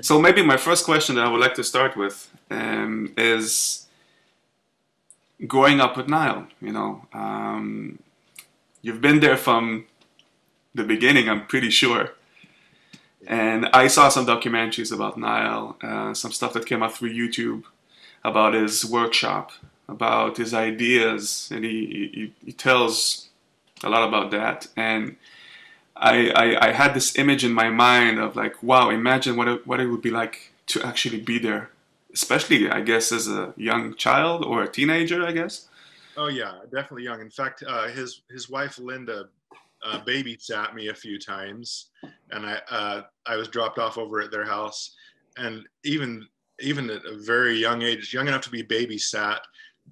So maybe my first question that I would like to start with is growing up with Nile. You've been there from the beginning, I'm pretty sure. And I saw some documentaries about Nile, some stuff that came out through YouTube about his workshop, about his ideas, and he tells a lot about that. And I had this image in my mind of like, wow, imagine what it would be like to actually be there, especially, I guess, as a young child or a teenager, I guess. Oh yeah, definitely young. In fact, his wife Linda babysat me a few times, and I was dropped off over at their house, and even at a very young age, young enough to be babysat,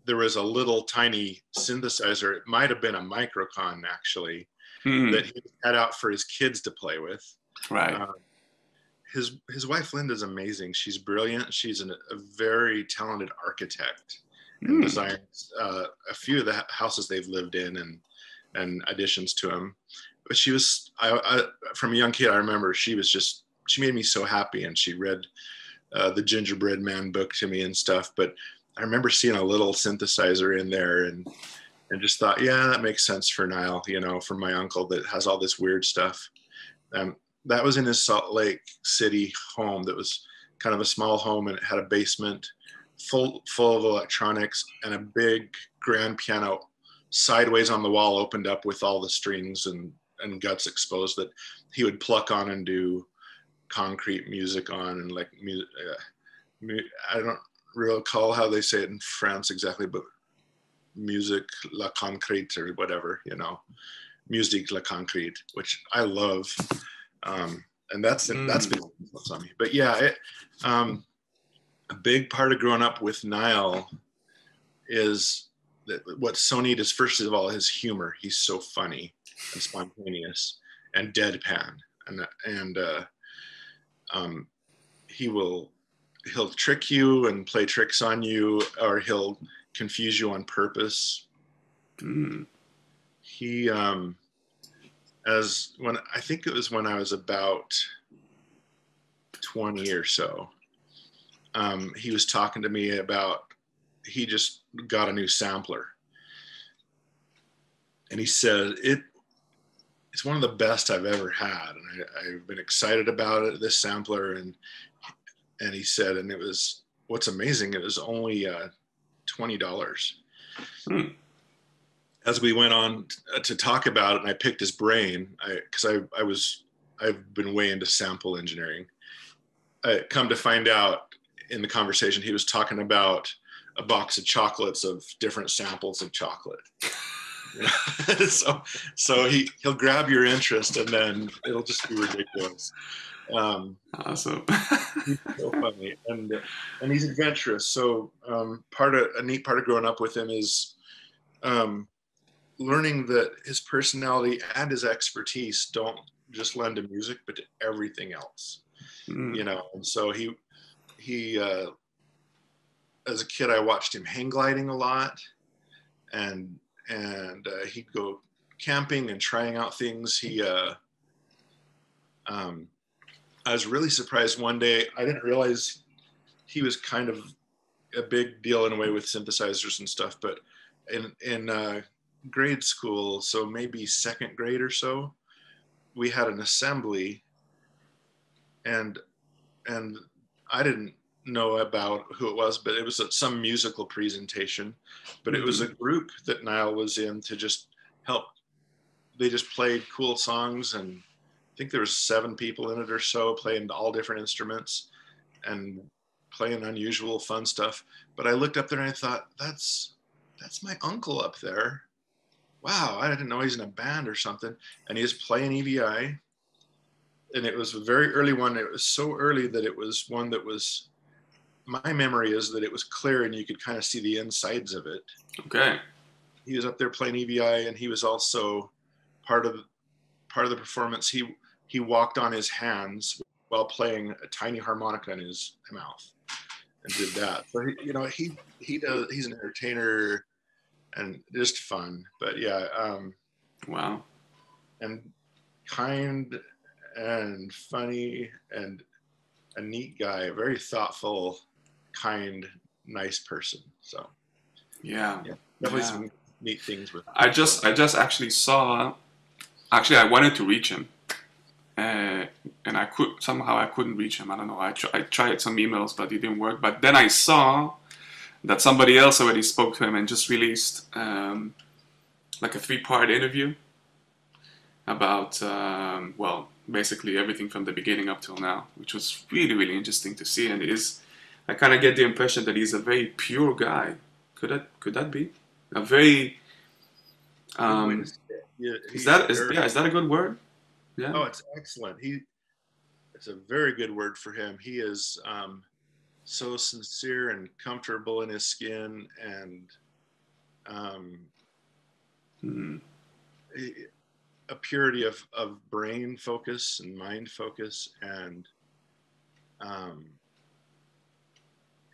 there was a little tiny synthesizer. It might have been a microcon actually that Hmm. he had out for his kids to play with. Right. Uh, his wife Linda's amazing. She's brilliant. She's a very talented architect and Hmm. designs a few of the houses they've lived in and additions to them. But she was from a young kid. I remember she made me so happy, and she read the Gingerbread Man book to me and stuff. But I remember seeing a little synthesizer in there and just thought, yeah, that makes sense for Nile, for my uncle that has all this weird stuff. Um, that was in his Salt Lake City home. That was kind of a small home, and it had a basement full of electronics and a big grand piano sideways on the wall, opened up with all the strings and guts exposed that he would pluck on and do concrete music on, and like music. I don't recall how they say it in France exactly, but music la concrete or whatever, musique la concrete, which I love. And that's Hmm. been on me. But yeah, a big part of growing up with Nile is that what's so neat is, first of all, his humor. He's so funny and spontaneous and deadpan, and um, he will he'll trick you and play tricks on you, or he'll confuse you on purpose. Hmm. He as when I think it was when I was about 20 or so, he was talking to me about he just got a new sampler, and he said it's one of the best I've ever had, and I've been excited about it, this sampler, and he said, and it was what's amazing, it was only $20. Hmm. As we went on to talk about it, and I picked his brain, because I've been way into sample engineering. I come to find out in the conversation he was talking about a box of chocolates of different samples of chocolate. so he'll grab your interest, and then it'll just be ridiculous. Um, Awesome. he's so funny, and he's adventurous. So part of a neat part of growing up with him is um, learning that his personality and his expertise don't just lend to music, but to everything else. Hmm. And so he as a kid, I watched him hang gliding a lot, and he'd go camping and trying out things. Um, I was really surprised one day. I didn't realize he was kind of a big deal in a way with synthesizers and stuff, but in grade school, so maybe second grade or so, we had an assembly, and and I didn't know about who it was, but it was some musical presentation. But it was Hmm. a group that Nile was in to just help. They just played cool songs, and I think there was 7 people in it or so, playing all different instruments and playing unusual, fun stuff. But I looked up there and I thought, that's my uncle up there. Wow, I didn't know he's in a band or something. And he was playing EVI, and it was a very early one. It was so early that it was one that was, my memory is that it was clear and you could kind of see the insides of it. Okay. He was up there playing EVI, and he was also part of part of the performance. He walked on his hands while playing a tiny harmonica in his mouth and did that. So he does. He's an entertainer and just fun. But yeah, Wow. and kind and funny, and a neat guy, a very thoughtful, kind, nice person. So Yeah. yeah, definitely Yeah. some neat things with. I just actually saw. Actually, I wanted to reach him, and I couldn't reach him. I don't know. I tried some emails, but it didn't work. But then I saw that somebody else already spoke to him and just released like a 3-part interview about well, basically everything from the beginning up till now, which was really really interesting to see. And I kind of get the impression that he's a very pure guy. Could that be a very Good way to say it. Yeah, is that a good word? Yeah. oh, it's excellent. It's a very good word for him. He is so sincere and comfortable in his skin, and um, Mm. a purity of brain focus and mind focus, and um,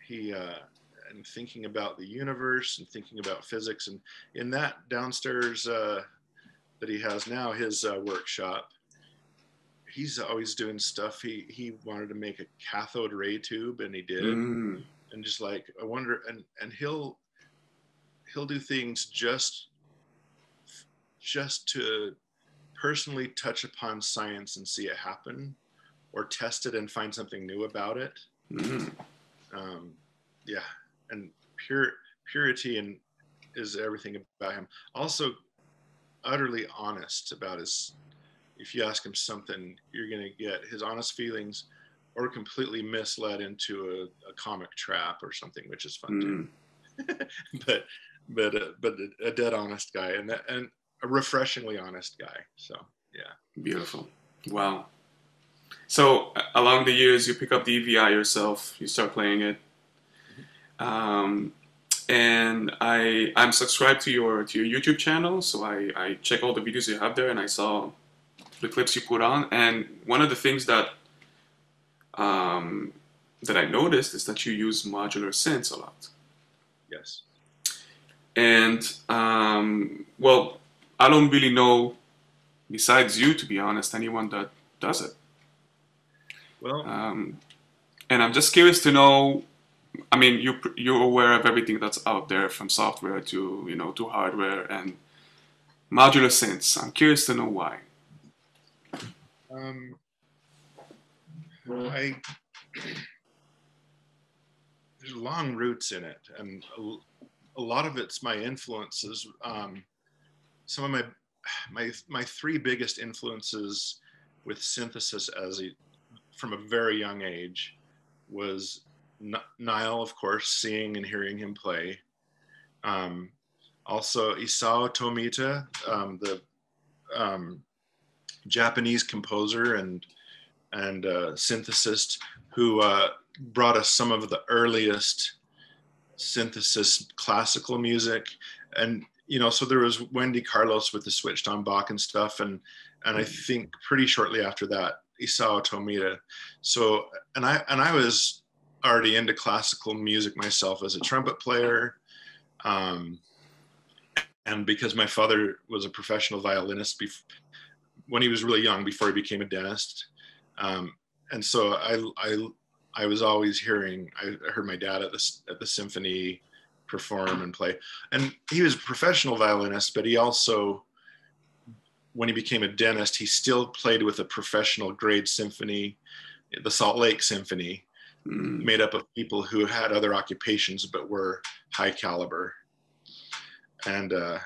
he and thinking about the universe and thinking about physics. And in that downstairs that he has now, his workshop, he's always doing stuff. He wanted to make a cathode ray tube, and he did. Mm. And just like, I wonder, and he'll do things just to personally touch upon science and see it happen, or test it and find something new about it. Mm. Yeah, and purity and is everything about him. Also, utterly honest about his. If you ask him something, you're gonna get his honest feelings, or completely misled into a comic trap or something, which is fun too. but a dead honest guy, and a refreshingly honest guy. So yeah. Beautiful. Wow. So along the years, you pick up the EVI yourself. You start playing it, and I'm subscribed to your YouTube channel. So I check all the videos you have there, and I saw the clips you put on. And one of the things that I noticed is that you use modular synths a lot. Yes. And well, I don't really know, besides you, to be honest, anyone that does it. Well, And I'm just curious to know. I mean, you're aware of everything that's out there, from software to to hardware and modular synths. I'm curious to know why. I there's long roots in it, and a lot of it's my influences. Some of my 3 biggest influences with synthesis from a very young age was Nyle, of course, seeing and hearing him play. Also Isao Tomita, the Japanese composer and synthesist, who brought us some of the earliest synthesis classical music. And so there was Wendy Carlos with the switched on Bach and stuff, and I think pretty shortly after that, Isao Tomita. So and I was already into classical music myself as a trumpet player, and because my father was a professional violinist when he was really young, before he became a dentist. And so I was always hearing. I heard my dad at the symphony perform and play, and he was a professional violinist. But he also, when he became a dentist, he still played with a professional grade symphony, the Salt Lake Symphony, made up of people who had other occupations but were high caliber. And I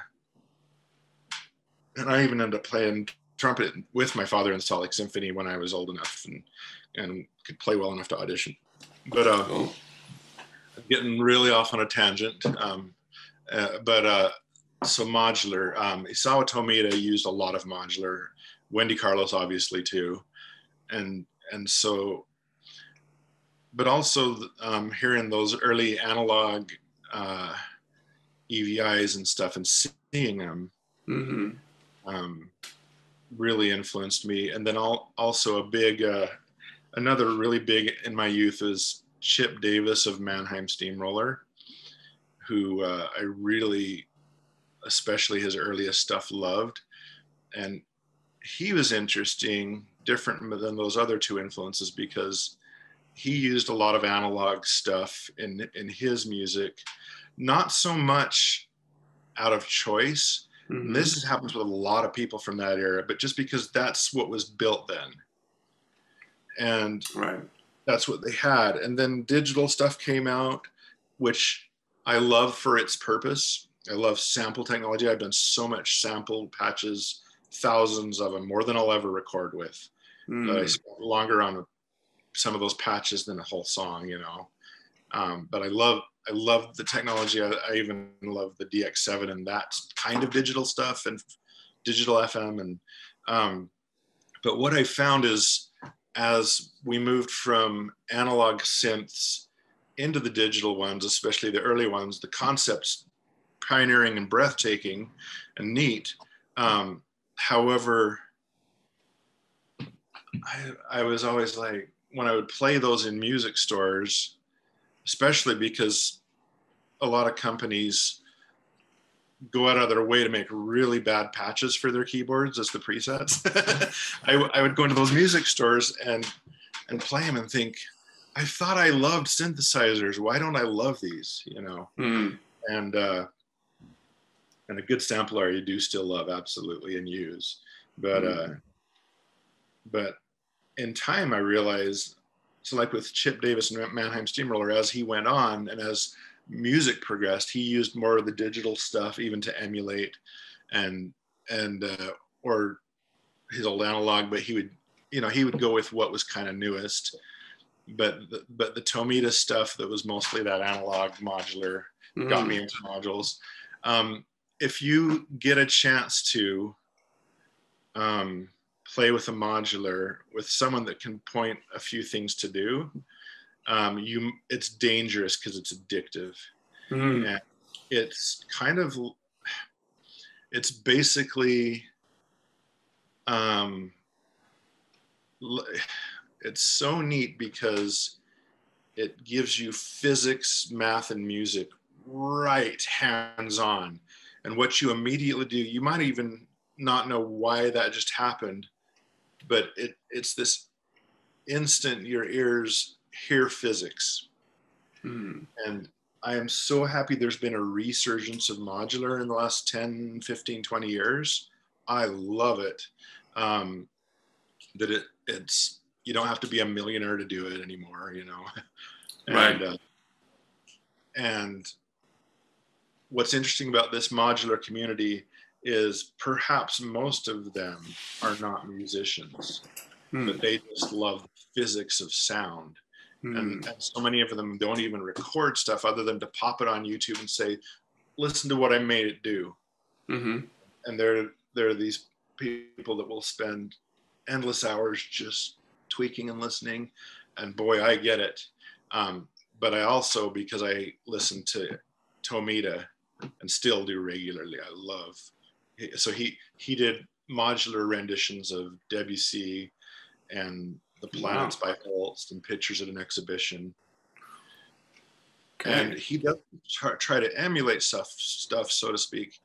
even ended up playing trumpet with my father in Salt Lake Symphony when I was old enough and could play well enough to audition. But I'm getting really off on a tangent. So modular. Isao Tomita used a lot of modular. Wendy Carlos obviously too, and so. But also hearing those early analog EVIs and stuff and seeing them. Really influenced me. And then also a big, another really big in my youth is Chip Davis of Mannheim Steamroller, who I really, especially his earliest stuff, loved. And he was interesting, different than those other 2 influences, because he used a lot of analog stuff in his music, not so much out of choice. Mm-hmm. And this happens with a lot of people from that era, but just because that's what was built then. And Right. that's what they had. And then digital stuff came out, which I love for its purpose. I love sample technology. I've done so much sample patches, thousands of them, more than I'll ever record with. But I spent longer on some of those patches than a whole song, you know. But I love the technology. I even love the DX7 and that kind of digital stuff and digital FM. And but what I found is, as we moved from analog synths into the digital ones, especially the early ones, the concepts pioneering and breathtaking and neat. However, I was always like, when I would play those in music stores, especially because a lot of companies go out of their way to make really bad patches for their keyboards as the presets. I would go into those music stores and play them and think, I thought I loved synthesizers. Why don't I love these? You know, and a good sampler you do still love, absolutely, and use. But in time I realized, so like with Chip Davis and Mannheim Steamroller, as he went on and as music progressed, he used more of the digital stuff even to emulate and or his old analog, but he would go with what was kind of newest. But the Tomita stuff that was mostly that analog modular got me into modules. If you get a chance to play with a modular with someone that can point a few things to do, it's dangerous because it's addictive. And it's kind of, it's basically, it's so neat because it gives you physics, math, and music right hands-on. And what you immediately do, you might even not know why that just happened, but it's this instant your ears hear physics. And I am so happy there's been a resurgence of modular in the last 10, 15, 20 years. I love it. That it's, you don't have to be a millionaire to do it anymore, you know? Right. And what's interesting about this modular community is perhaps most of them are not musicians, but they just love the physics of sound. And so many of them don't even record stuff other than to pop it on YouTube and say, listen to what I made it do. And there are these people that will spend endless hours just tweaking and listening. And boy, I get it. But I also, because I listen to Tomita and still do regularly, I love. So he did modular renditions of Debussy and The Planets by Holst and pictures at an exhibition. Okay. And he doesn't try to emulate stuff, so to speak.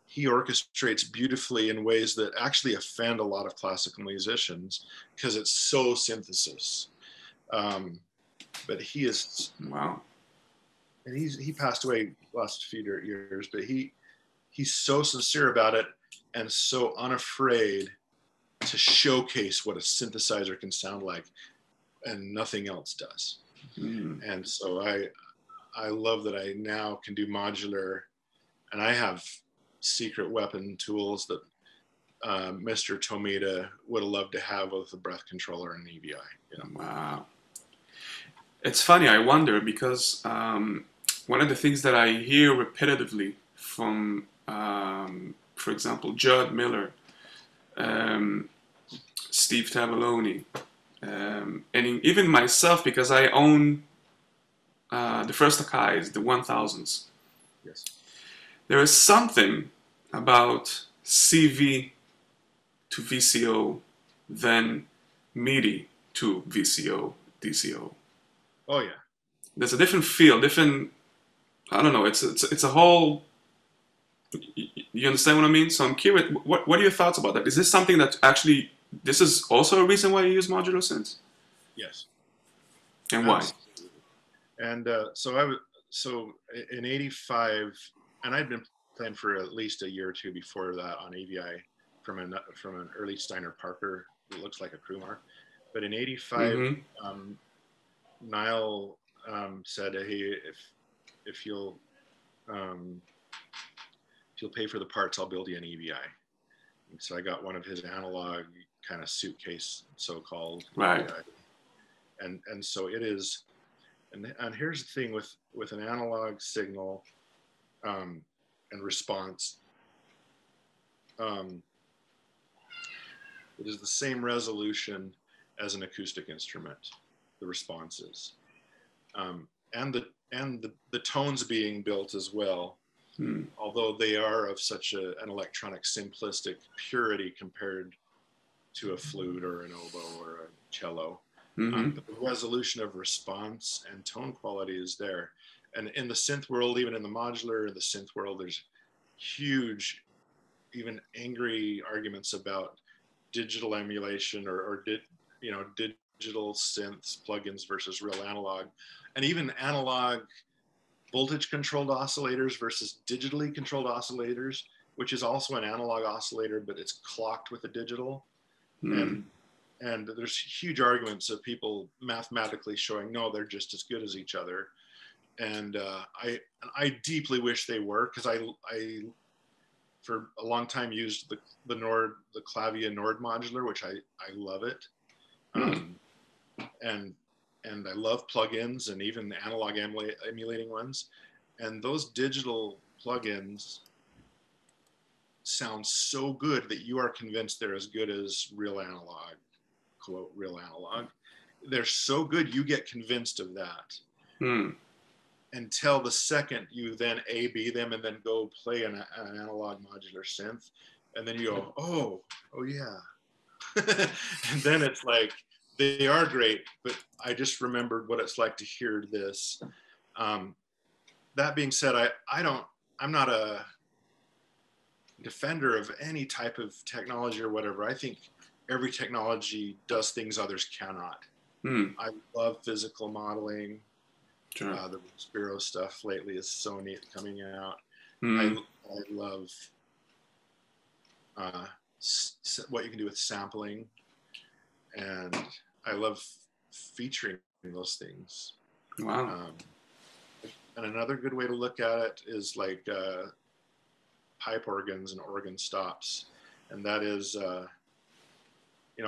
He orchestrates beautifully in ways that actually offend a lot of classical musicians because it's so synthesis. But he is, and he passed away last few years, but he's so sincere about it and so unafraid to showcase what a synthesizer can sound like, and nothing else does. And so I love that I now can do modular, and I have secret weapon tools that Mr. Tomita would have loved to have with the breath controller and EVI. You know? Wow. It's funny, I wonder, because one of the things that I hear repetitively from, for example, Judd Miller, Steve Tavoloni, and even myself, because I own the first Akai's, the 1000s. Yes. There is something about CV to VCO than MIDI to VCO, DCO. Oh yeah. There's a different feel, different. I don't know. It's a whole. You understand what I mean? So I'm curious. What are your thoughts about that? Is this something that actually? This is also a reason why you use modular synths? Yes. And why? And so in '85, and I'd been playing for at least a year or two before that on AVI from an early Steiner Parker that looks like a crew mark. But in '85, Nyle said, "Hey, if you'll pay for the parts, I'll build you an EVI." And so I got one of his analog kind of suitcase, so-called Right. EVI. And so it is. And here's the thing with an analog signal and response. It is the same resolution as an acoustic instrument, the responses, and the tones being built as well. Although they are of such an electronic simplistic purity compared to a flute or an oboe or a cello. But the resolution of response and tone quality is there. And in the synth world, even in the modular, the synth world, there's huge, even angry arguments about digital emulation or digital synths, plugins versus real analog, and even analog voltage controlled oscillators versus digitally controlled oscillators, which is also an analog oscillator, but it's clocked with a digital. And there's huge arguments of people mathematically showing, no, they're just as good as each other. And I deeply wish they were, because I for a long time used the Clavia Nord modular, which I love it. And I love plugins and even the analog emulating ones. And those digital plugins sound so good that you are convinced they're as good as real analog, quote, real analog. They're so good, you get convinced of that. Until the second you then A/B them and then go play an analog modular synth. And then you go, oh yeah. And then it's like, they are great, but I just remembered what it's like to hear this. That being said, I'm not a defender of any type of technology or whatever. I think every technology does things others cannot. I love physical modeling. Sure. The Spiro stuff lately is so neat coming out. I love what you can do with sampling, and I love featuring those things. Wow. And another good way to look at it is like pipe organs and organ stops. And that is, I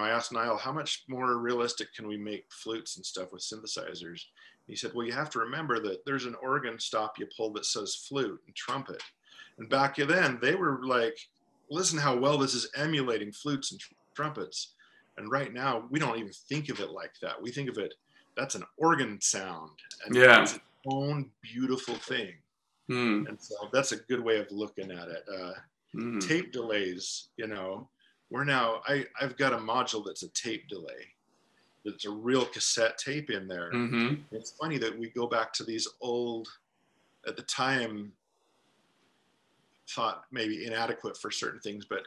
asked Nyle, how much more realistic can we make flutes and stuff with synthesizers? And he said, well, you have to remember that there's an organ stop you pull that says flute and trumpet. And back then, they were like, listen how well this is emulating flutes and trumpets. And right now, we don't even think of it like that. We think of it, that's an organ sound. And it's its own beautiful thing. And so that's a good way of looking at it. Tape delays, I've got a module that's a tape delay. It's a real cassette tape in there. It's funny that we go back to these old, at the time, thought maybe inadequate for certain things, but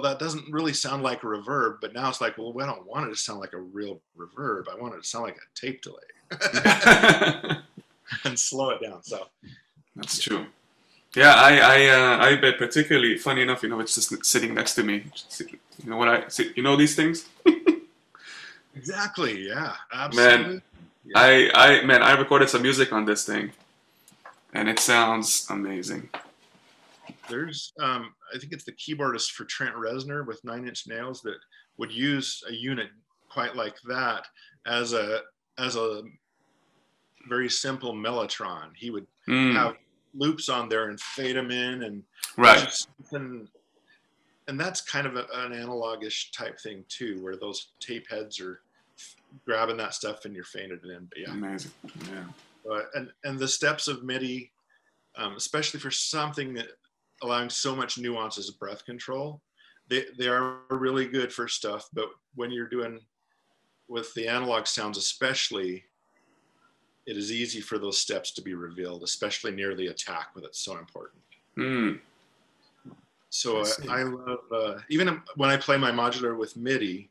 that doesn't really sound like a reverb. But now it's like, well, I don't want it to sound like a real reverb. I want it to sound like a tape delay. And slow it down. So that's true. Yeah, I bet particularly, funny enough, it's just sitting next to me. You know what these things? Exactly. Yeah. Absolutely. Man, I recorded some music on this thing, and it sounds amazing. There's, I think it's the keyboardist for Trent Reznor with 9 Inch Nails that would use a unit quite like that as a very simple mellotron. He would have loops on there and fade them in, and and that's kind of an analogish type thing too, where those tape heads are grabbing that stuff and you're fading it in. But yeah, amazing. Yeah. And the steps of MIDI, especially for something that allowing so much nuance as breath control, they are really good for stuff. But when you're doing with the analog sounds, especially, it is easy for those steps to be revealed, especially near the attack, when it's so important. So I love, even when I play my modular with MIDI,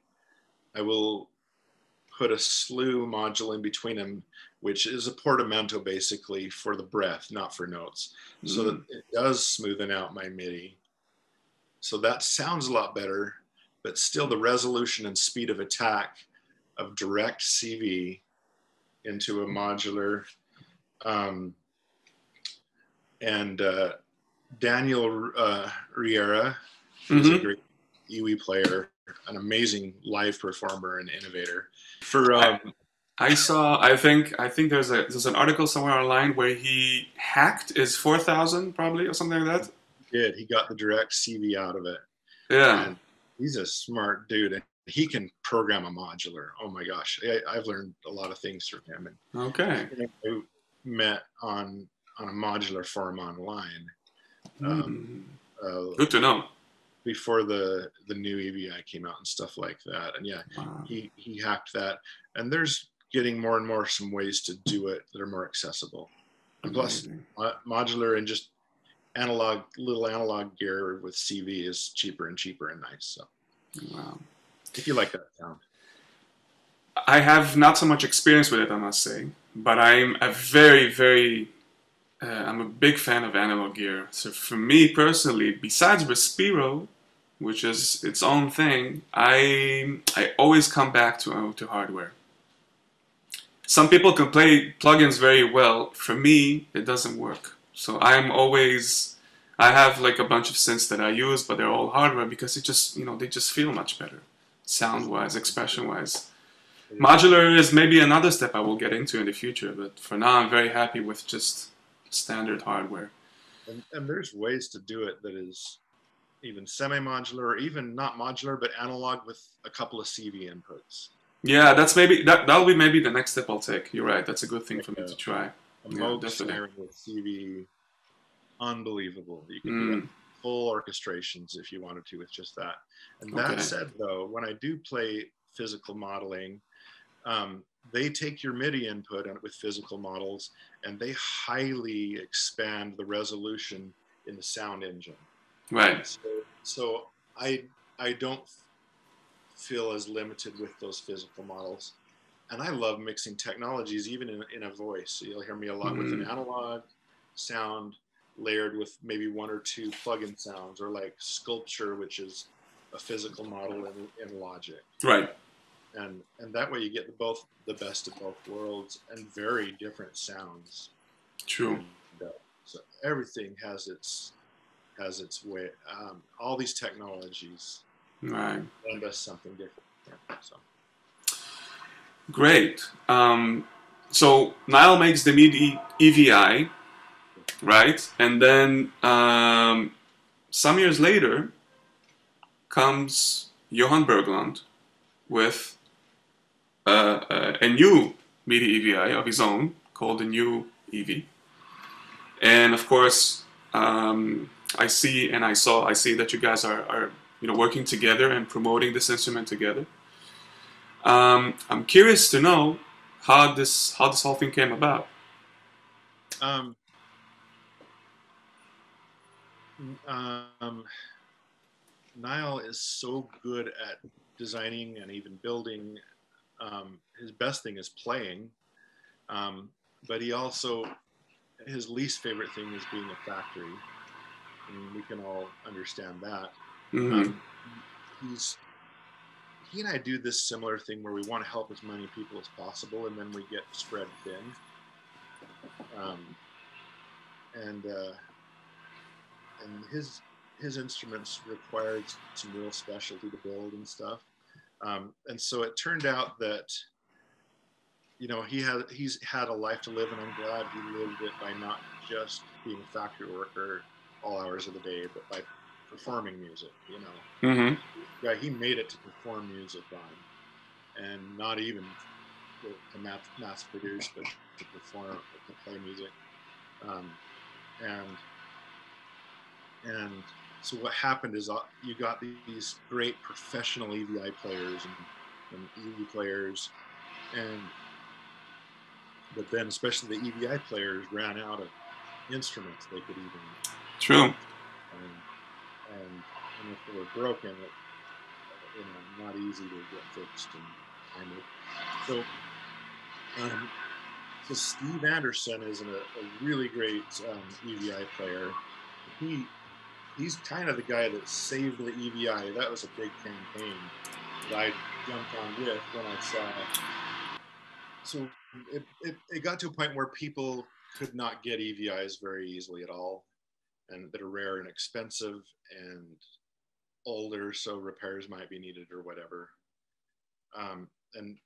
I will put a slew module in between them, which is a portamento basically for the breath, not for notes, so that it does smoothen out my MIDI. So that sounds a lot better, but still the resolution and speed of attack of direct CV into a modular. Daniel Riera, who's a great EWI player, an amazing live performer and innovator. I think there's an article somewhere online where he hacked his 4000 probably or something like that. He got the direct CV out of it. Yeah. And he's a smart dude, and he can program a modular. Oh my gosh, I've learned a lot of things from him. And okay. I met on a modular forum online. Good to know. Before the new EVI came out and stuff like that. And yeah, wow. he hacked that. And there's getting more and more some ways to do it that are more accessible. And plus, modular and just little analog gear with CV is cheaper and cheaper and nice. So, wow. If you like that sound. I have not so much experience with it, I must say, but I'm a I'm a big fan of analog gear. So for me personally, besides Respiro, which is its own thing, I always come back to hardware. Some people can play plugins very well. For me, it doesn't work. So I have like a bunch of synths that I use, but they're all hardware because it just, they just feel much better, sound-wise, expression-wise. Modular is maybe another step I will get into in the future, but for now I'm very happy with just standard hardware. And there's ways to do it that is even semi-modular, or even not modular, but analog with a couple of CV inputs. Yeah, that'll be maybe the next step I'll take. You're right. That's a good thing for me to try. Moog siren with CV, unbelievable. You can do full orchestrations if you wanted to with just that. And that said, though, when I do play physical modeling, they take your MIDI input with physical models and they highly expand the resolution in the sound engine. Right. So I don't feel as limited with those physical models. And I love mixing technologies, even in a voice. So you'll hear me a lot with an analog sound layered with maybe one or two plugin sounds, or like Sculpture, which is a physical model in Logic. Right. And that way you get the best of both worlds and very different sounds. True. And, so everything has its way. All these technologies lend us something different. So. Great. So Nyle makes the MIDI EVI, right? And then some years later comes Johan Berglund with a new MIDI EVI of his own called the New EVI. And of course, I see that you guys are working together and promoting this instrument together. I'm curious to know how this whole thing came about. Nyle is so good at designing and even building. His best thing is playing, but his least favorite thing is being a factory. And we can all understand that. He and I do this similar thing where we want to help as many people as possible, and then we get spread thin. And his instruments required some real specialty to build and stuff. And so it turned out that, he's had a life to live, and I'm glad he lived it by not just being a factory worker all hours of the day, but by performing music, Yeah, he made it to perform music on, and not even to mass produce, but to perform, to play music. And so what happened is you got these great professional EVI players and EV players, but then especially the EVI players ran out of instruments they could even. True. And if they were broken, not easy to get fixed. kind of. So, um, so Steve Anderson is a really great EVI player. He's kind of the guy that saved the EVI. That was a big campaign that I jumped on with when I saw. So it got to a point where people could not get EVIs very easily at all, and that are rare and expensive and older, so repairs might be needed or whatever. And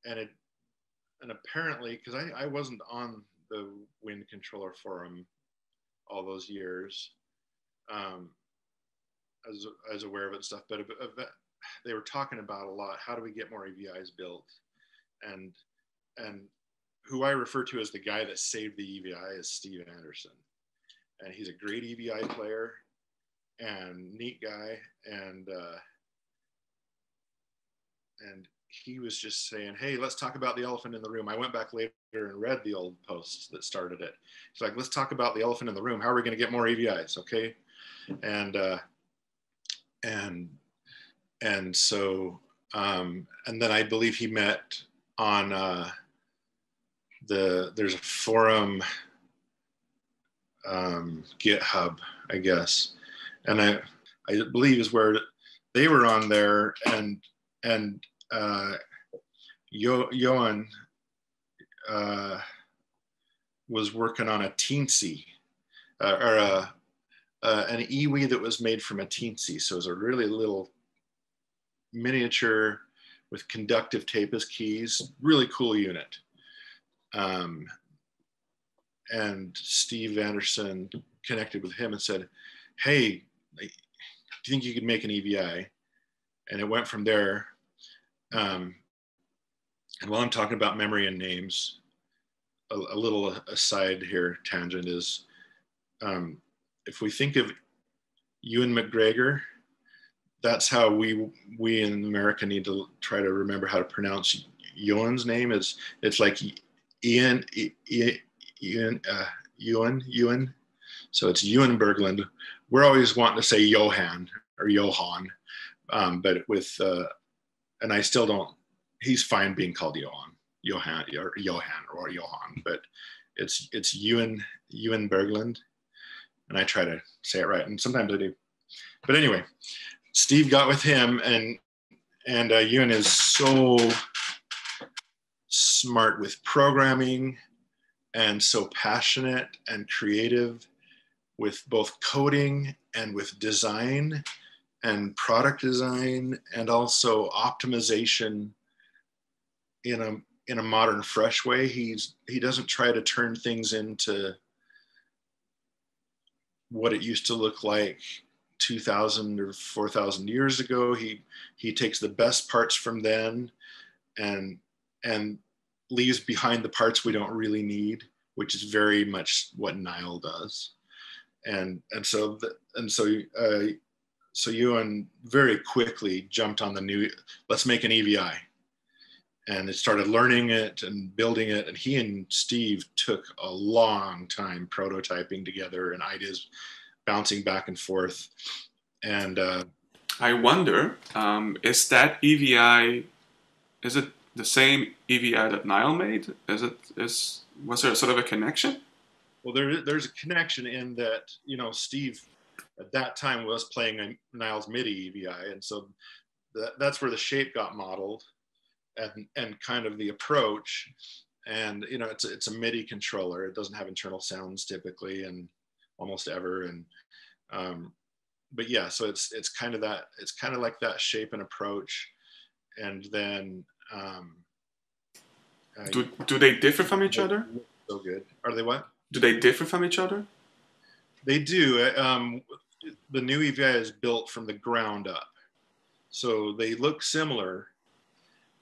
it and apparently, because I wasn't on the Wind Controller forum all those years, I was aware of it and stuff, but they were talking about a lot. How do we get more EVIs built? And who I refer to as the guy that saved the EVI is Steve Anderson, and he's a great EVI player and neat guy, and he was just saying, hey, let's talk about the elephant in the room. I went back later and read the old posts that started it. He's like, let's talk about the elephant in the room. How are we going to get more EVIs? Okay. And so, and then I believe he met on there's a forum, GitHub, I guess. And I believe is where they were on there, and Johan was working on a teensy, or an EWI that was made from a teensy. So it was a really little miniature with conductive tape as keys, really cool unit. And Steve Anderson connected with him and said, hey, do you think you could make an EVI? And it went from there. And while I'm talking about memory and names, a little aside here, tangent is, if we think of Ewan McGregor, that's how we in America need to try to remember how to pronounce Ewan's name. It's like Ewan. So it's Ewan Berglund. We're always wanting to say Johan or Johan, but with and I still don't. He's fine being called Johan, but it's Ewan Berglund, and I try to say it right, and sometimes I do. But anyway, Steve got with him, and Ewan is so smart with programming and so passionate and creative with both coding and with design and product design, and also optimization in a modern, fresh way. He doesn't try to turn things into what it used to look like 2,000 or 4,000 years ago. He takes the best parts from then and leaves behind the parts we don't really need, which is very much what Nyle does. So Ewan very quickly jumped on the new, let's make an EVI. And it started learning it and building it. And he and Steve took a long time prototyping together and ideas bouncing back and forth. And I wonder, is that EVI, is it the same EVI that Nyle made? Was there sort of a connection? Well, there's a connection in that, Steve at that time was playing a Nile's MIDI EVI. And so that's where the shape got modeled and kind of the approach. And, it's a MIDI controller. It doesn't have internal sounds typically and almost ever. And, but yeah, so it's kind of like that shape and approach. And then, do they differ from each other? So good. Are they what? Do they differ from each other? They do. The new EVI is built from the ground up. So they look similar,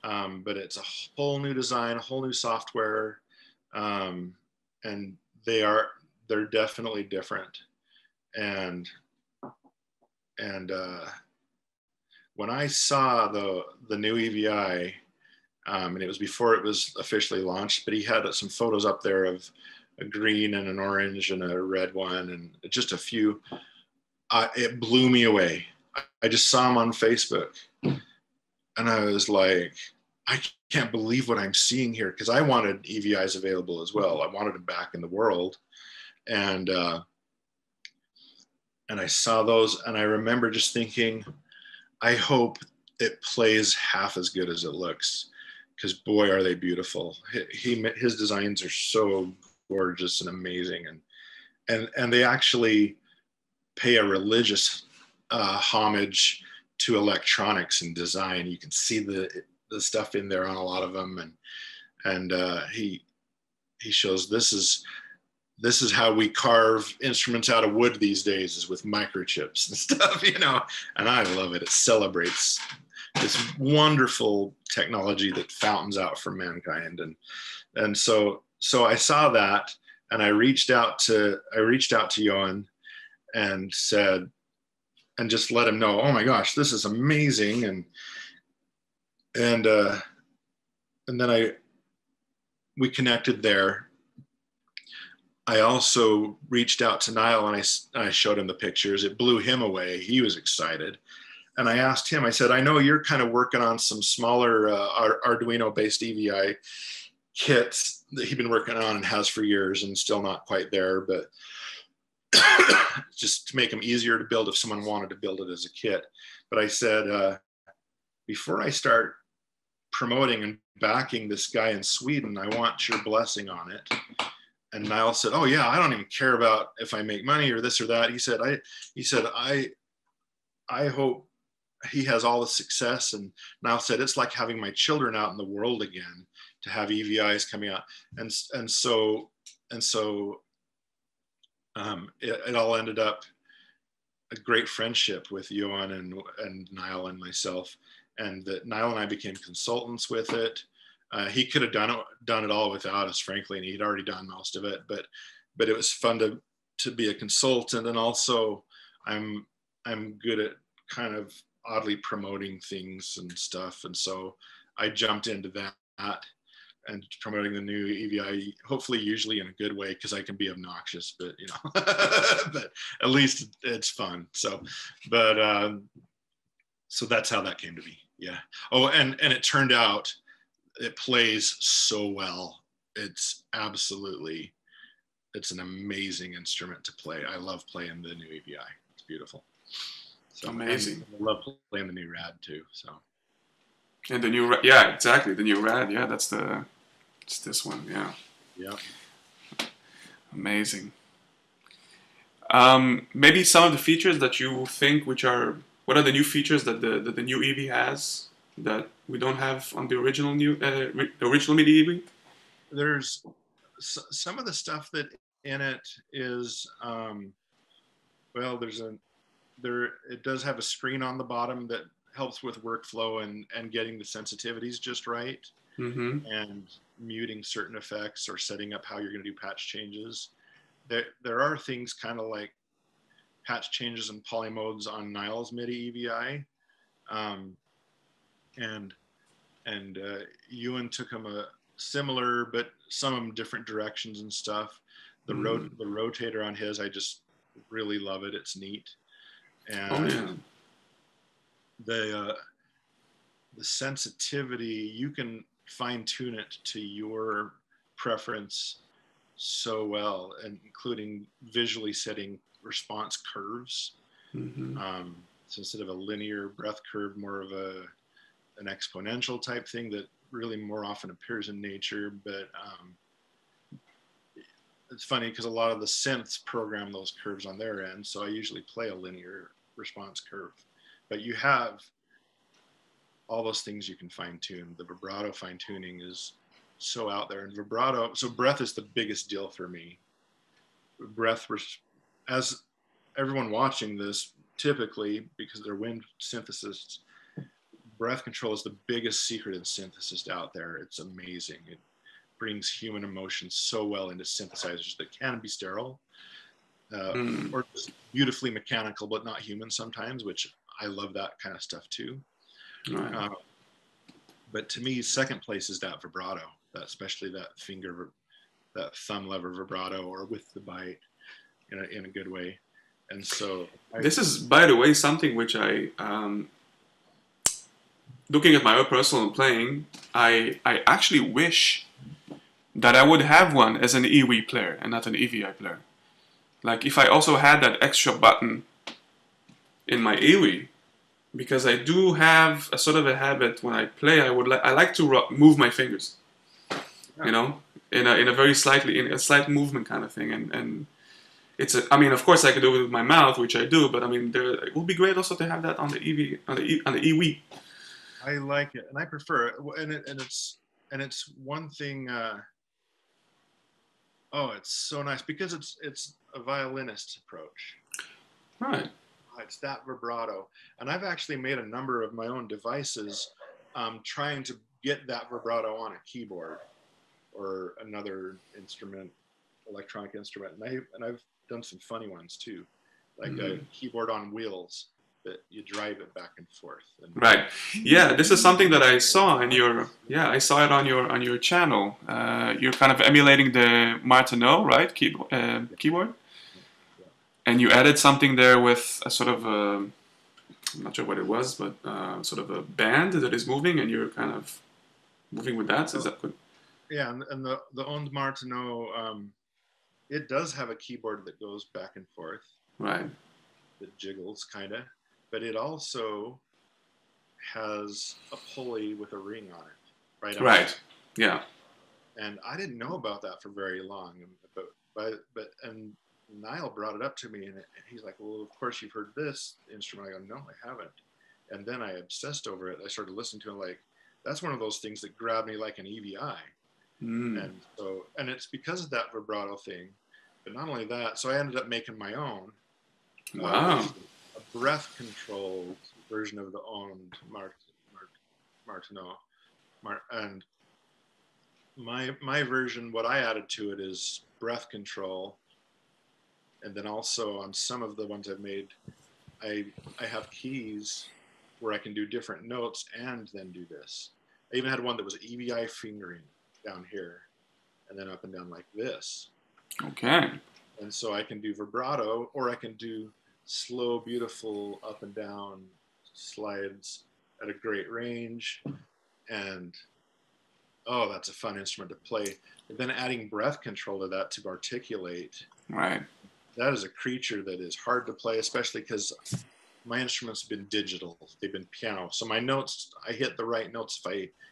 but it's a whole new design, a whole new software, and they're definitely different. And when I saw the new EVI, and it was before it was officially launched, but he had some photos up there of a green and an orange and a red one, and just a few. It blew me away. I just saw him on Facebook, And I was like, I can't believe what I'm seeing here, because I wanted EVIs available as well. I wanted them back in the world. And I saw those, and I remember just thinking, I hope it plays half as good as it looks, because boy, are they beautiful. His designs are so gorgeous and amazing, and they actually pay a religious homage to electronics and design. You can see the stuff in there on a lot of them, and he shows this is how we carve instruments out of wood these days, is with microchips and stuff, you know. And I love it. It celebrates this wonderful technology that fountains out from mankind. And so I saw that, and I reached out to Johan and said, and just let him know, oh my gosh, this is amazing. And then we connected there. I also reached out to Nyle, and I showed him the pictures. It blew him away. He was excited. And I asked him, I said, I know you're kind of working on some smaller Arduino-based EVI kits that he'd been working on and has for years, and still not quite there, but just to make them easier to build if someone wanted to build it as a kit. But I said, before I start promoting and backing this guy in Sweden, I want your blessing on it. And Nyle said, oh yeah, I don't even care about if I make money or this or that. He said, I hope he has all the success. And Nyle said, it's like having my children out in the world again, to have EVIs coming out. And so it all ended up a great friendship with Johan and Nyle and myself. And that Nyle and I became consultants with it. He could have done it all without us, frankly, and he'd already done most of it. But it was fun to be a consultant, and also I'm good at kind of oddly promoting things and stuff, and so I jumped into that and promoting the new EVI. Hopefully, usually in a good way, because I can be obnoxious, but you know, but at least it's fun. So that's how that came to be. Yeah. Oh, and it turned out, it plays so well. It's an amazing instrument to play. I love playing the new EVI. It's beautiful. So amazing. I love playing the new Rad too. So. And the new, yeah, exactly, the new Rad. Yeah, it's this one. Yeah. Yeah. Amazing. Maybe some of the features that you think, what are the new features that the new EV has that we don't have on the original original MIDI EV? There's some of the stuff that in it is, well, it does have a screen on the bottom that helps with workflow and getting the sensitivities just right, and muting certain effects or setting up how you're going to do patch changes. There are things kind of like patch changes and polymodes on Nyle's MIDI EVI, and Ewan took them a similar, but some of them different directions and stuff. The rotator on his, I just really love it. It's neat. And the sensitivity, you can fine tune it to your preference so well, and including visually setting response curves. So instead of a linear breath curve, more of an exponential type thing that really more often appears in nature. But it's funny because a lot of the synths program those curves on their end, so I usually play a linear response curve. But you have all those things you can fine tune. The vibrato fine tuning is so out there, and vibrato. So breath is the biggest deal for me. Breath, as everyone watching this, typically, because they're wind synthesists, breath control is the biggest secret in synthesis out there. It's amazing. It brings human emotion so well into synthesizers that can be sterile, or just beautifully mechanical, but not human sometimes, which I love that kind of stuff too. Right. But to me, second place is that vibrato, especially that thumb lever vibrato, or with the bite in a good way. And so this is, by the way, something which looking at my own personal playing, I actually wish that I would have one as an EWI player and not an EVI player. Like if I also had that extra button in my EWI, because I do have a sort of a habit when I play. I like to move my fingers, you know, in a very in a slight movement kind of thing, and it's I mean, of course I could do it with my mouth, which I do, but I mean, it would be great also to have that on the EV on the EWI. I like it, and I prefer it, and it's one thing. Oh, it's so nice because it's a violinist's approach. Right. It's that vibrato, and I've actually made a number of my own devices, trying to get that vibrato on a keyboard or another instrument, electronic instrument, and I've done some funny ones too, like a keyboard on wheels that you drive it back and forth. Right. Yeah, this is something that I saw in your. Yeah, I saw it on your channel. You're kind of emulating the Martineau, right? Keyboard. And you added something there with a sort of I'm not sure what it was, but sort of a band that is moving, and you're kind of moving with that. Is that good? Yeah, and the Onde Martineau, it does have a keyboard that goes back and forth. Right. That jiggles, kind of. But it also has a pulley with a ring on it. Right. Right. Yeah. And I didn't know about that for very long. But Nyle brought it up to me, and he's like, well, of course you've heard this instrument. I go, no, I haven't. And then I obsessed over it. I started listening to it like, that's one of those things that grabbed me like an EVI. And it's because of that vibrato thing. But not only that, so I ended up making my own. Wow. A breath-controlled version of the Onde Martineau. And my version, what I added to it is breath control. And then also on some of the ones I've made, I have keys where I can do different notes and then do this. I even had one that was EVI fingering down here and then up and down like this. Okay. And so I can do vibrato, or I can do slow, beautiful up and down slides at a great range. And oh, that's a fun instrument to play. And then adding breath control to that to articulate. Right. That is a creature that is hard to play, especially because my instruments have been digital. They've been piano. So my notes, I hit the right notes.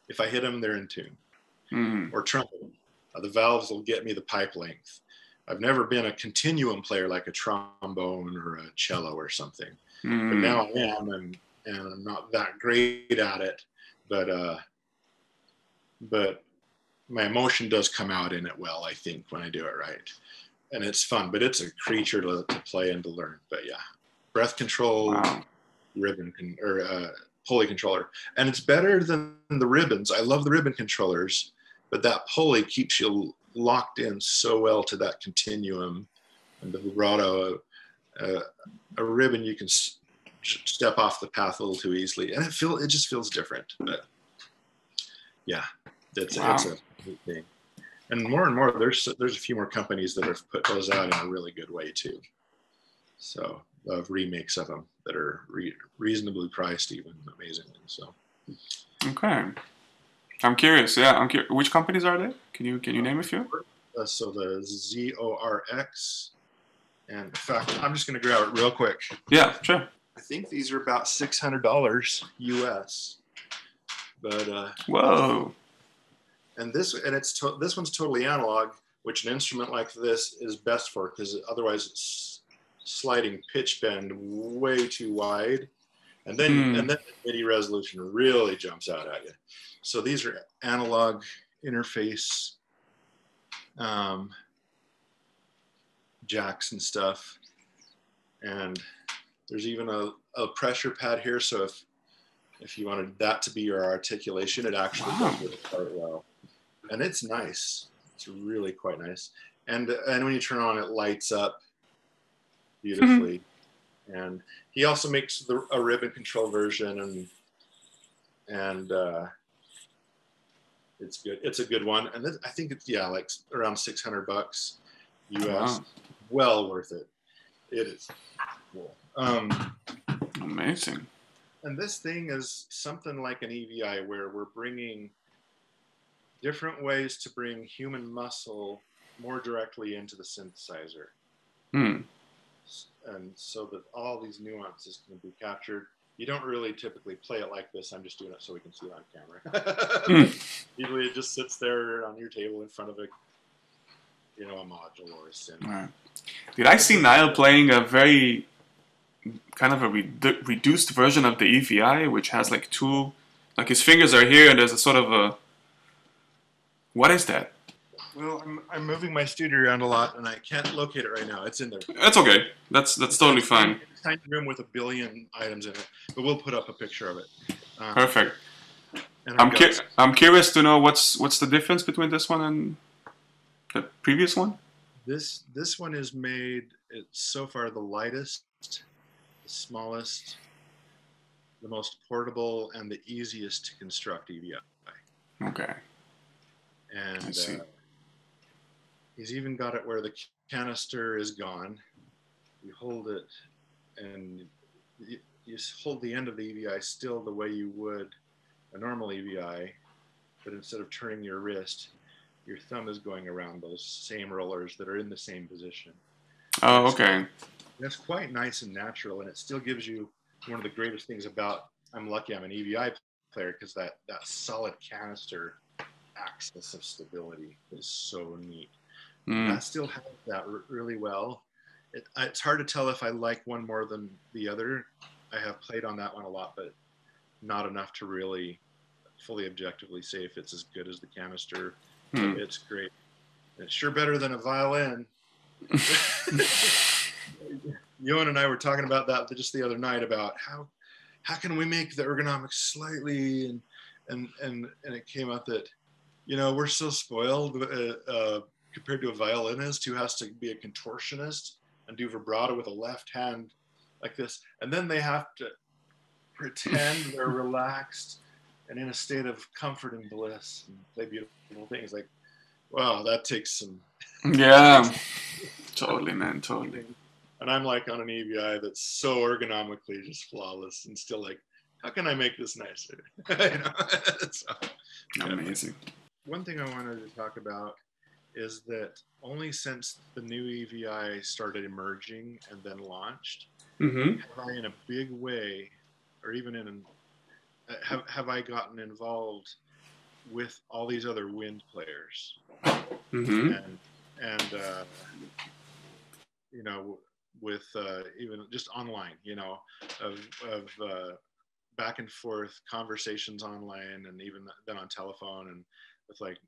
If I hit them, they're in tune. Or trumpet. The valves will get me the pipe length. I've never been a continuum player like a trombone or a cello or something. But now I am, and I'm not that great at it. But my emotion does come out in it well, I think, when I do it right. And it's fun, but it's a creature to play and to learn. But yeah, breath control, ribbon pulley controller, and it's better than the ribbons. I love the ribbon controllers, but that pulley keeps you locked in so well to that continuum and the vibrato. A ribbon you can step off the path a little too easily, and it just feels different. But yeah, it's a neat thing. And more, there's a few more companies that have put those out in a really good way too. So of remakes of them that are reasonably priced, even amazingly. So. Okay. I'm curious. Yeah, I'm curious. Which companies are they? Can you name a few? So the ZORX, and in fact, I'm just going to grab it real quick. Yeah, sure. I think these are about $600 US. But whoa. And this one's totally analog, which an instrument like this is best for, because otherwise it's sliding pitch bend way too wide, and then the MIDI resolution really jumps out at you. So these are analog interface jacks and stuff, and there's even a pressure pad here. So if you wanted that to be your articulation, it actually does it quite well. And it's nice. It's really quite nice. And when you turn on, it lights up beautifully. And he also makes a ribbon control version, and it's good. It's a good one. And I think it's like around $600 US. Wow. Well worth it. It is cool. Amazing. and this thing is something like an EVI where we're bringing different ways to bring human muscle more directly into the synthesizer. Hmm. And so that all these nuances can be captured. You don't really typically play it like this. I'm just doing it so we can see it on camera. Usually it just sits there on your table in front of a, you know, a module or a synth. Right. Did I see Nyle playing a very kind of a reduced version of the EVI, which has like two, like his fingers are here and there's a sort of a, what is that? Well, I'm moving my studio around a lot, and I can't locate it right now. It's in there. That's okay. That's totally fine. It's a tiny room with a billion items in it, but we'll put up a picture of it. Perfect. And I'm curious to know what's the difference between this one and the previous one. This one is made. It's so far the lightest, the smallest, the most portable, and the easiest to construct EVI. Okay. And I see. he's even got it where the canister is gone. You hold it, and you hold the end of the EVI still the way you would a normal EVI, but instead of turning your wrist, your thumb is going around those same rollers that are in the same position. Oh, okay. That's quite nice and natural, and it still gives you one of the greatest things about, I'm lucky I'm an EVI player, because that solid canister axis of stability is so neat. That still has that really well. It's hard to tell if I like one more than the other. I have played on that one a lot, but not enough to really fully objectively say if it's as good as the canister. It's great. It's sure better than a violin. Johan and I were talking about that just the other night, about how can we make the ergonomics slightly, and it came out that, you know, we're so spoiled compared to a violinist who has to be a contortionist and do vibrato with a left hand like this, and then they have to pretend they're relaxed and in a state of comfort and bliss and play beautiful things. Like, wow, that takes some. Yeah, totally, man, totally. And I'm like on an EVI that's so ergonomically just flawless, and still like, how can I make this nicer? You know? So, amazing. One thing I wanted to talk about is that only since the new EVI started emerging and then launched, have I in a big way, or even have I gotten involved with all these other wind players, and you know, with even just online, you know, of back and forth conversations online, and even then on telephone, and with like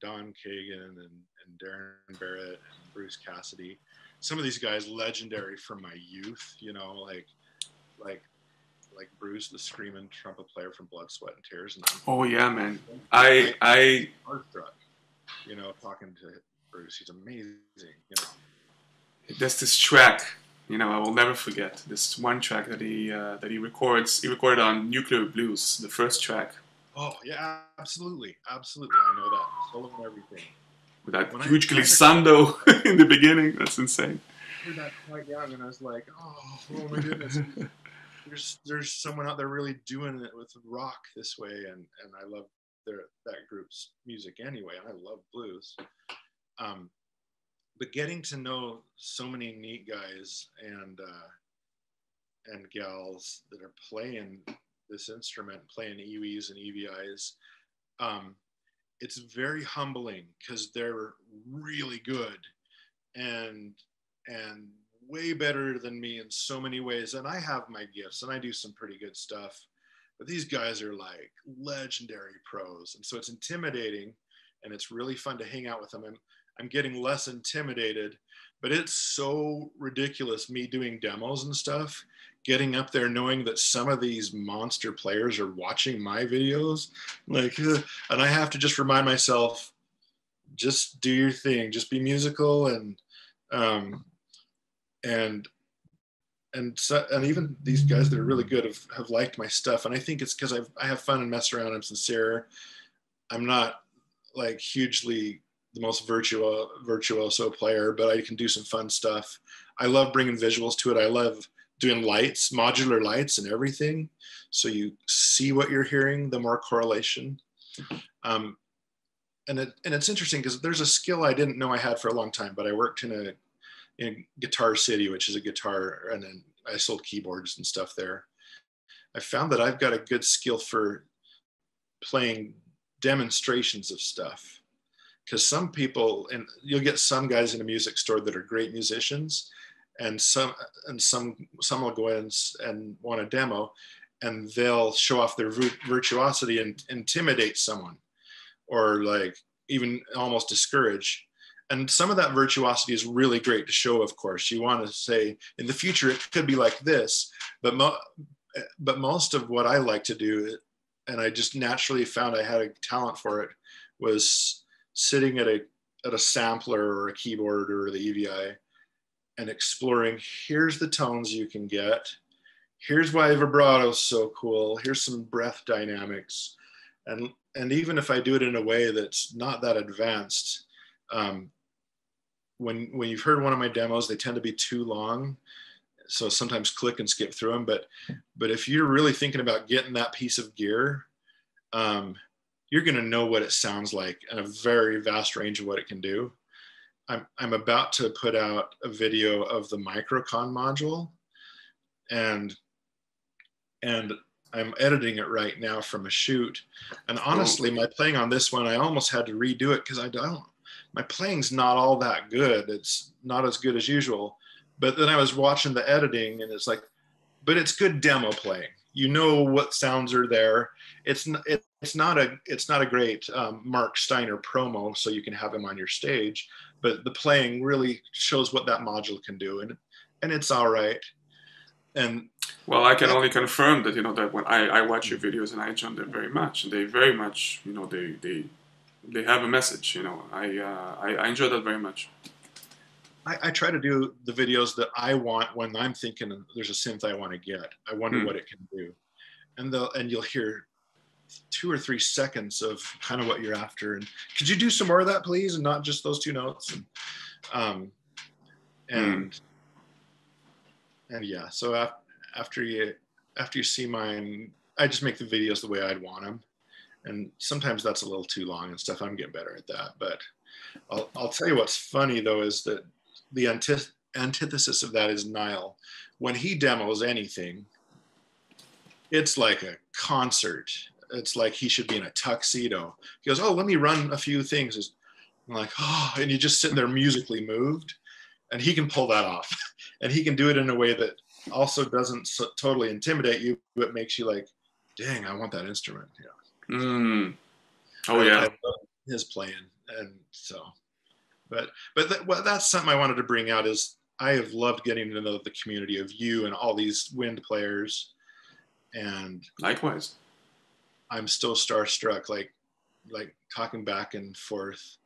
Don Kagan and Darren Barrett and Bruce Cassidy, some of these guys legendary from my youth, you know, like Bruce, the screaming trumpet player from Blood, Sweat, and Tears. And oh yeah, man, I heartstruck, you know, talking to Bruce. He's amazing, you know. There's this track, you know, I will never forget this one track that he records. He recorded on Nuclear Blues, the first track. Oh yeah, absolutely. I know that solo and everything. With that huge glissando in the beginning, that's insane. I heard that quite young, and I was like, oh my goodness. There's someone out there really doing it with rock this way, and I love that group's music anyway, and I love blues. But getting to know so many neat guys and gals that are playing this instrument, playing EVs and EVIs, it's very humbling, because they're really good and way better than me in so many ways. And I have my gifts and I do some pretty good stuff, but these guys are like legendary pros. And so it's intimidating, and it's really fun to hang out with them. And I'm getting less intimidated, but it's so ridiculous, me doing demos and stuff, getting up there knowing that some of these monster players are watching my videos, like, and I have to just remind myself, just do your thing, just be musical, and even these guys that are really good have liked my stuff. And I think it's because I have fun and mess around. I'm sincere. I'm not like hugely the most virtuoso player, but I can do some fun stuff. I love bringing visuals to it. I love doing lights, modular lights and everything. So you see what you're hearing, the more correlation. And it's interesting because there's a skill I didn't know I had for a long time, but I worked in Guitar City, which is a guitar, and then I sold keyboards and stuff there. I found that I've got a good skill for playing demonstrations of stuff. Because some people, and you'll get some guys in a music store that are great musicians, and some will go in and want a demo, and they'll show off their virtuosity and intimidate someone, or like even almost discourage. And some of that virtuosity is really great to show, of course. You want to say, in the future, it could be like this. But most of what I like to do, and I just naturally found I had a talent for it, was sitting at a sampler or a keyboard or the EVI and exploring, here's the tones you can get. Here's why vibrato is so cool. Here's some breath dynamics. And even if I do it in a way that's not that advanced, when you've heard one of my demos, they tend to be too long. So sometimes click and skip through them. But if you're really thinking about getting that piece of gear, you're going to know what it sounds like and a very vast range of what it can do. I'm about to put out a video of the Microcon module, and I'm editing it right now from a shoot. And honestly, my playing on this one, I almost had to redo it because my playing's not all that good. It's not as good as usual. But then I was watching the editing, and it's like, but it's good demo playing. You know what sounds are there. It's not a great Mark Steiner promo, so you can have him on your stage. But the playing really shows what that module can do, and it's all right. And well, I can only confirm that that when I watch your videos and I enjoy them very much, and they very much they have a message. I enjoy that very much. I try to do the videos that I want when I'm thinking there's a synth I want to get. I wonder what it can do, and you'll hear 2 or 3 seconds of kind of what you're after. And could you do some more of that, please, and not just those 2 notes? And yeah. So after you see mine, I just make the videos the way I'd want them. And sometimes that's a little too long and stuff. I'm getting better at that. But I'll tell you what's funny though is that the antithesis of that is Nyle. When he demos anything, it's like a concert. It's like he should be in a tuxedo. He goes, "Oh, let me run a few things." I'm like, "Oh," and you just sit there musically moved. And he can pull that off. And he can do it in a way that also doesn't totally intimidate you, but makes you like, dang, I want that instrument. Yeah. Oh yeah. I love his playing. And so, but that's something I wanted to bring out is I have loved getting to know the community of you and all these wind players. And likewise, I'm still starstruck, like talking back and forth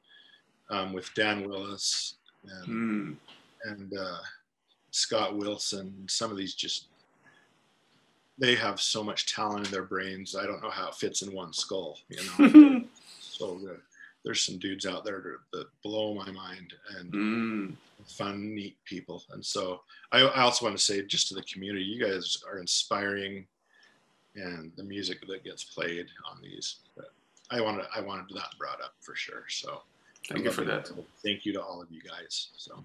with Dan Willis and Scott Wilson. Some of these they have so much talent in their brains. I don't know how it fits in one skull, so good. There's some dudes out there that blow my mind and fun, neat people. And so I also want to say just to the community, you guys are inspiring, and the music that gets played on these. But I wanted that brought up for sure. So thank you for that. Thank you to all of you guys. So.